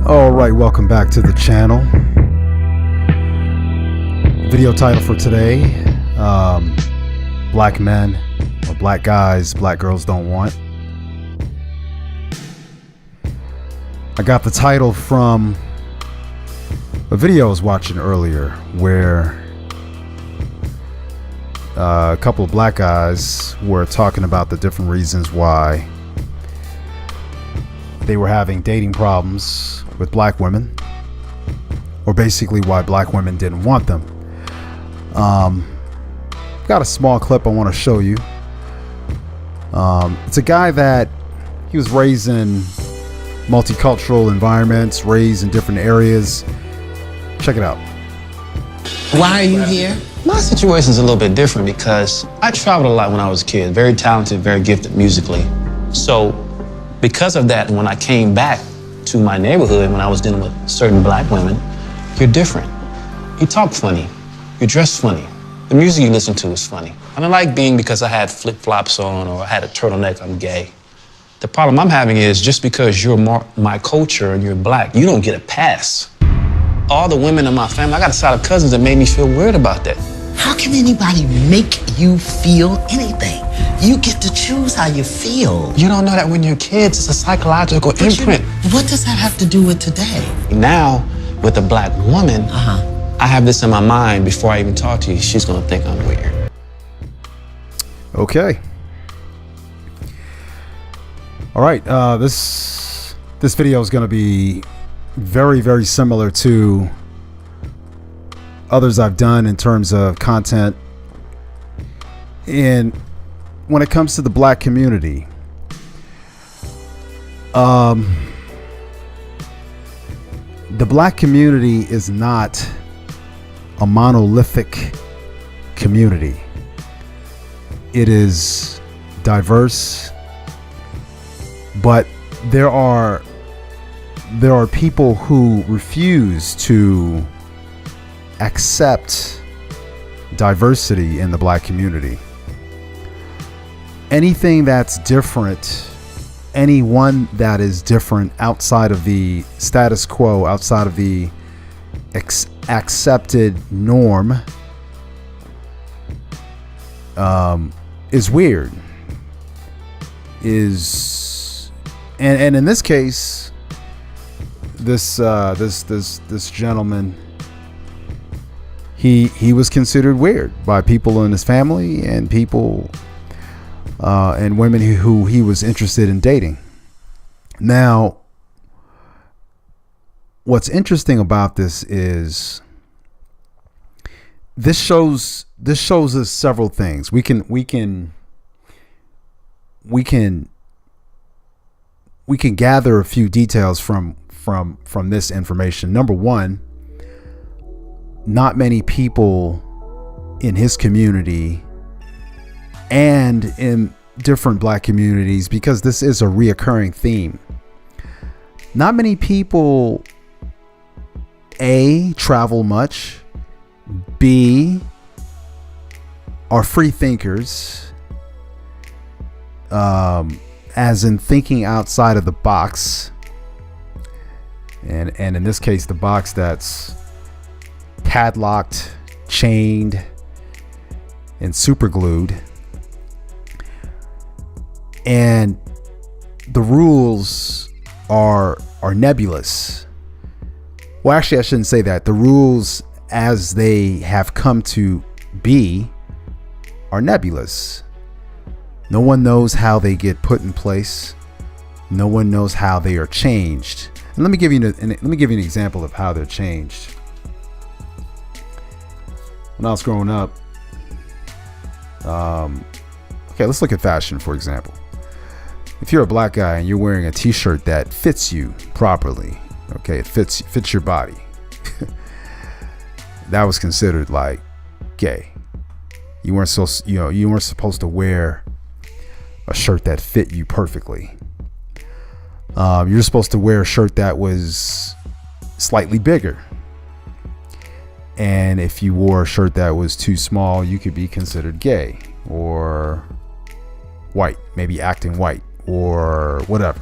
All right, welcome back to the channel. Video title for today, black men or black guys black girls don't want. I got the title from a video I was watching earlier where a couple of black guys were talking about the different reasons why they were having dating problems with black women, or basically why black women didn't want them. Got a small clip I want to show you. It's a guy that he was raised in multicultural environments, raised in different areas. Check it out. Why are you here? My situation's a little bit different because I traveled a lot when I was a kid. Very talented, very gifted musically. So because of that, when I came back to my neighborhood, when I was dealing with certain black women, you're different. You talk funny. You dress funny. The music you listen to is funny. I don't like being because I had flip-flops on or I had a turtleneck, I'm gay. The problem I'm having is just because you're my culture and you're black, you don't get a pass. All the women in my family, I got a side of cousins that made me feel weird about that. How can anybody make you feel anything? You get to choose how you feel. You don't know that when you're kids, it's a psychological imprint. What does that have to do with today? Now, with a black woman, I have this in my mind before I even talk to you, she's gonna think I'm weird. Okay. All right. This video is going to be very, very similar to others I've done in terms of content. And when it comes to the black community, the black community is not a monolithic community. It is diverse, but there are people who refuse to accept diversity in the black community. Anything that's different, anyone that is different outside of the status quo, outside of the accepted norm, is weird. And in this case, this gentleman, he was considered weird by people in his family and people and women who he was interested in dating. Now, what's interesting about this is this shows us several things. We can gather a few details from this information. Number one, not many people in his community and in different black communities, because this is a reoccurring theme, not many people A, travel much, B, are free thinkers, as in thinking outside of the box, and in this case the box that's padlocked, chained, and super glued, and the rules are nebulous. Well, actually I shouldn't say that. The rules as they have come to be are nebulous. No one knows how they get put in place. No one knows how they are changed. And let me give you an example of how they're changed. When I was growing up, okay, let's look at fashion, for example. If you're a black guy and you're wearing a t-shirt that fits you properly, okay, it fits your body, that was considered like gay. You weren't supposed to wear a shirt that fit you perfectly. You're supposed to wear a shirt that was slightly bigger. And if you wore a shirt that was too small, you could be considered gay or white, maybe acting white or whatever.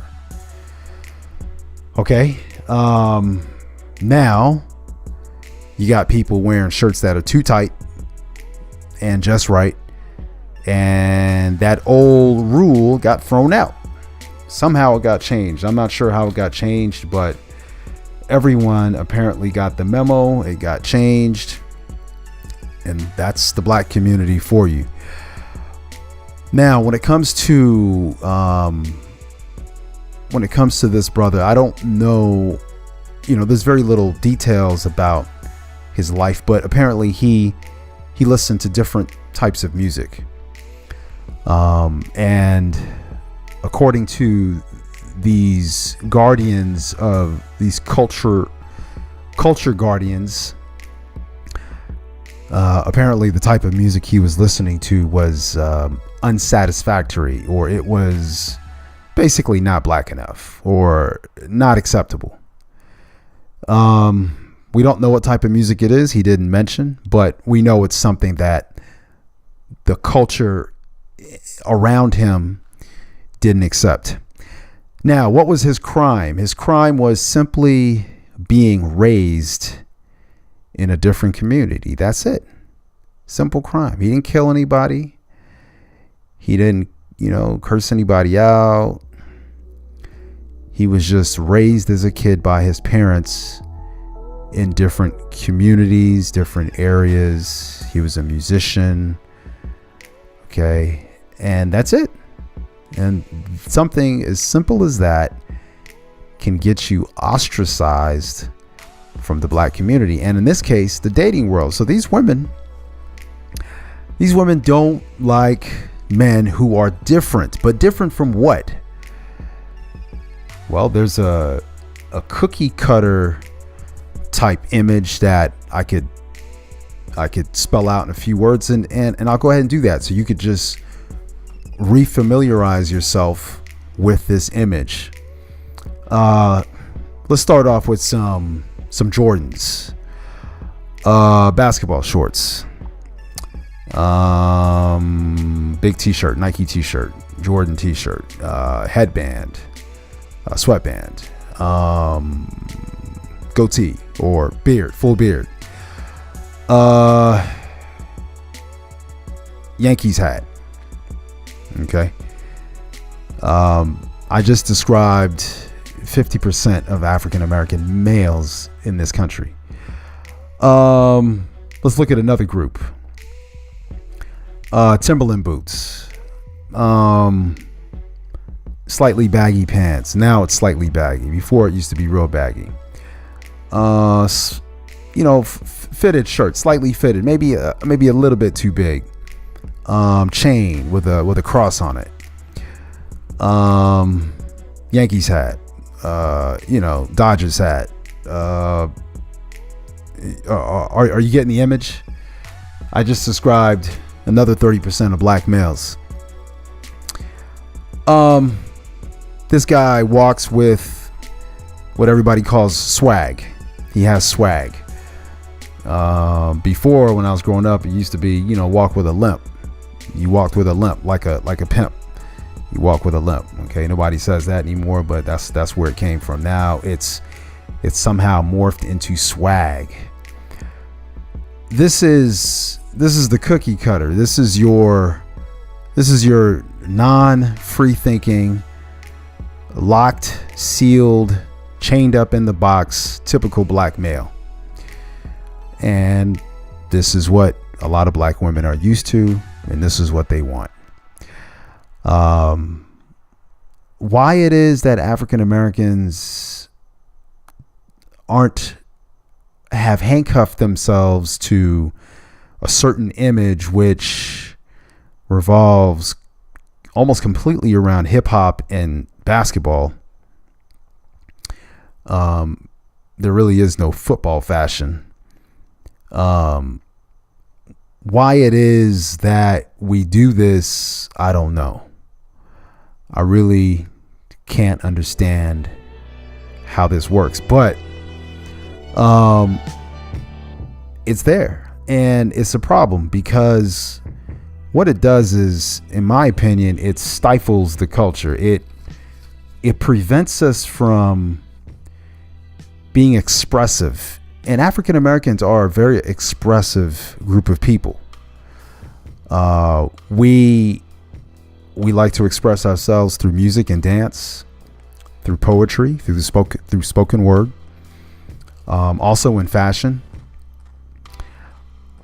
Okay. Now you got people wearing shirts that are too tight and just right, and that old rule got thrown out. Somehow it got changed. I'm not sure how it got changed, but everyone apparently got the memo. It got changed, and that's the black community for you. Now, when it comes to this brother, I don't know. There's very little details about his life, but apparently he listened to different types of music. And according to these guardians of these culture guardians, apparently the type of music he was listening to was unsatisfactory, or it was basically not black enough or not acceptable. We don't know what type of music it is. He didn't mention, but we know it's something that the culture around him didn't accept. Now, what was his crime? His crime was simply being raised in a different community. That's it. Simple crime. He didn't kill anybody. He didn't, curse anybody out. He was just raised as a kid by his parents in different communities, different areas. He was a musician. Okay. And that's it. And something as simple as that can get you ostracized from the black community. And in this case, the dating world. So these women don't like men who are different. But different from what? Well, there's a cookie cutter type image that I could spell out in a few words, and I'll go ahead and do that, so you could just refamiliarize yourself with this image. Let's start off with some Jordans, basketball shorts, big t-shirt, Nike t-shirt, Jordan t-shirt, headband, sweatband, goatee or beard, full beard, Yankees hat. Okay. I just described 50% of African American males in this country. Let's look at another group. Timberland boots, slightly baggy pants. Now it's slightly baggy. Before it used to be real baggy. Fitted shirt, slightly fitted, maybe a little bit too big. Chain with a cross on it. Yankees hat. Dodgers hat. Are you getting the image? I just described another 30% of black males. This guy walks with what everybody calls swag. He has swag. Before, when I was growing up, it used to be, walk with a limp. You walked with a limp, like a pimp. You walk with a limp. Okay, nobody says that anymore, but that's where it came from. Now it's somehow morphed into swag. This is the cookie cutter. This is your non-free thinking, locked, sealed, chained up in the box, typical black male. And this is what a lot of black women are used to, and this is what they want. Why it is that African Americans have handcuffed themselves to a certain image which revolves almost completely around hip hop and basketball. There really is no football fashion. Why it is that we do this, I don't know. I really can't understand how this works, but it's there, and it's a problem, because what it does is, in my opinion, it stifles the culture. It prevents us from being expressive. And African Americans are a very expressive group of people. We like to express ourselves through music and dance, through poetry, through spoken word, also in fashion.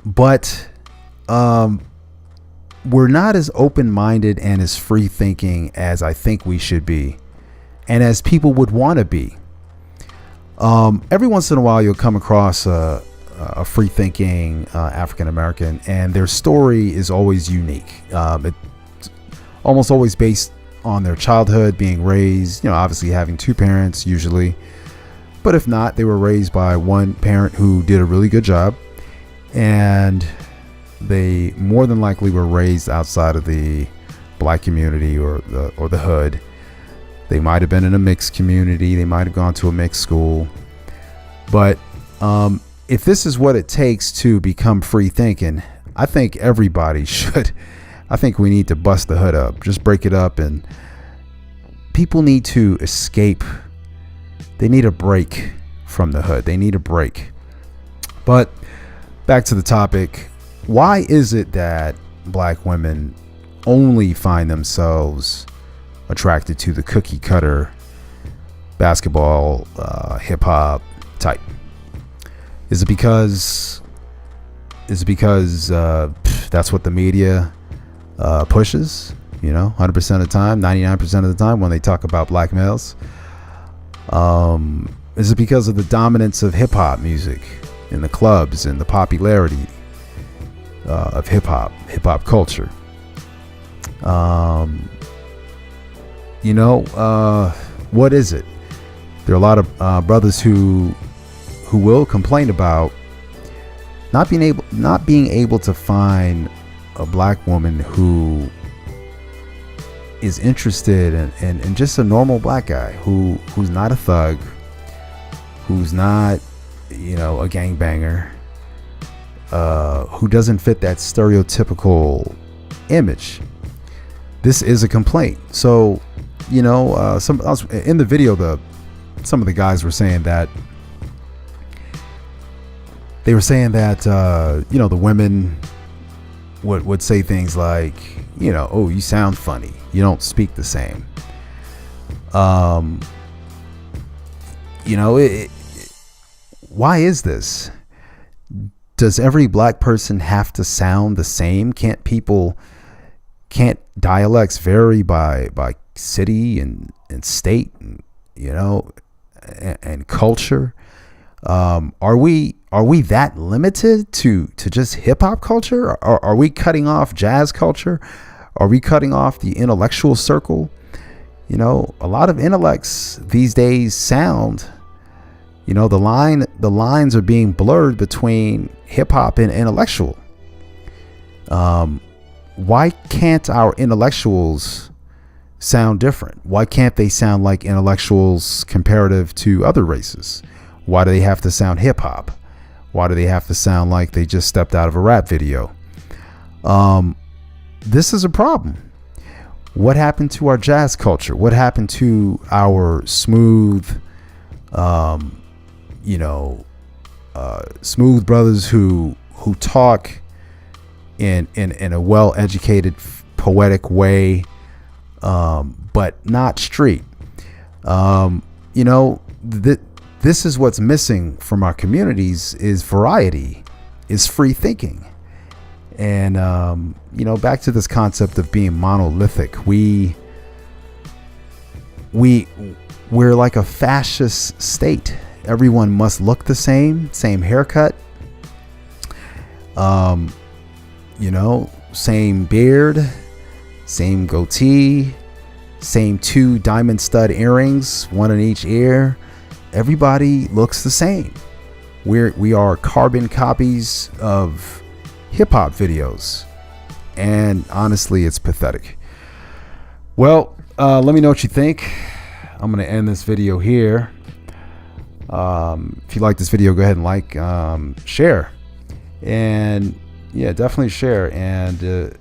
But we're not as open-minded and as free-thinking as I think we should be, and as people would want to be. Every once in a while, you'll come across a free-thinking African American, and their story is always unique. It's almost always based on their childhood, being raised, obviously having two parents usually, but if not, they were raised by one parent who did a really good job, and they more than likely were raised outside of the black community or the hood. They might have been in a mixed community. They might have gone to a mixed school. But if this is what it takes to become free thinking, I think everybody should. I think we need to bust the hood up, just break it up, and people need to escape. They need a break from the hood. They need a break. But back to the topic. Why is it that black women only find themselves attracted to the cookie cutter basketball, hip hop type? Is it because that's what the media pushes? 100% of the time, 99% of the time when they talk about black males. Is it because of the dominance of hip hop music in the clubs and the popularity of hip hop culture? What is it? There are a lot of brothers who will complain about not being able to find a black woman who is interested in just a normal black guy who's not a thug, who's not a gangbanger, who doesn't fit that stereotypical image. This is a complaint. So in the video, some of the guys were saying that the women would say things like, oh, you sound funny, you don't speak the same. Why is this? Does every black person have to sound the same? Can't dialects vary by city and state and culture? Are we that limited to just hip hop culture? Are we cutting off jazz culture? Are we cutting off the intellectual circle? A lot of intellects these days sound, the lines are being blurred between hip hop and intellectual. Why can't our intellectuals sound different? Why can't they sound like intellectuals comparative to other races? Why do they have to sound hip hop? Why do they have to sound like they just stepped out of a rap video? This is a problem. What happened to our jazz culture? What happened to our smooth, smooth brothers who talk in a well-educated, poetic way, but not street? This is what's missing from our communities, is variety, is free thinking. And back to this concept of being monolithic. We're like a fascist state. Everyone must look the same haircut, same beard, same goatee, same 2 diamond stud earrings, 1 in each ear. Everybody looks the same. We are carbon copies of hip hop videos, and honestly, it's pathetic. Well, let me know what you think. I'm going to end this video here. If you like this video, go ahead and like, share, and definitely share. And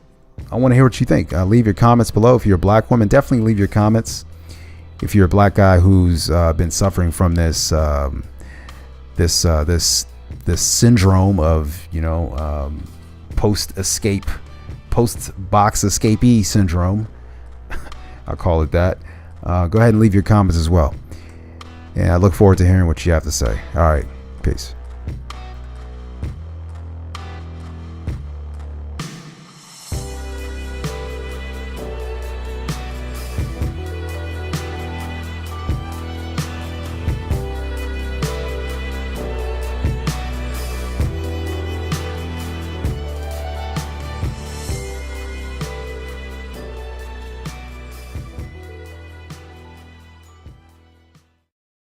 I want to hear what you think. Leave your comments below. If you're a black woman, definitely leave your comments. If you're a black guy who's been suffering from this this syndrome of, post box escapee syndrome. I'll call it that. Go ahead and leave your comments as well. And I look forward to hearing what you have to say. All right. Peace.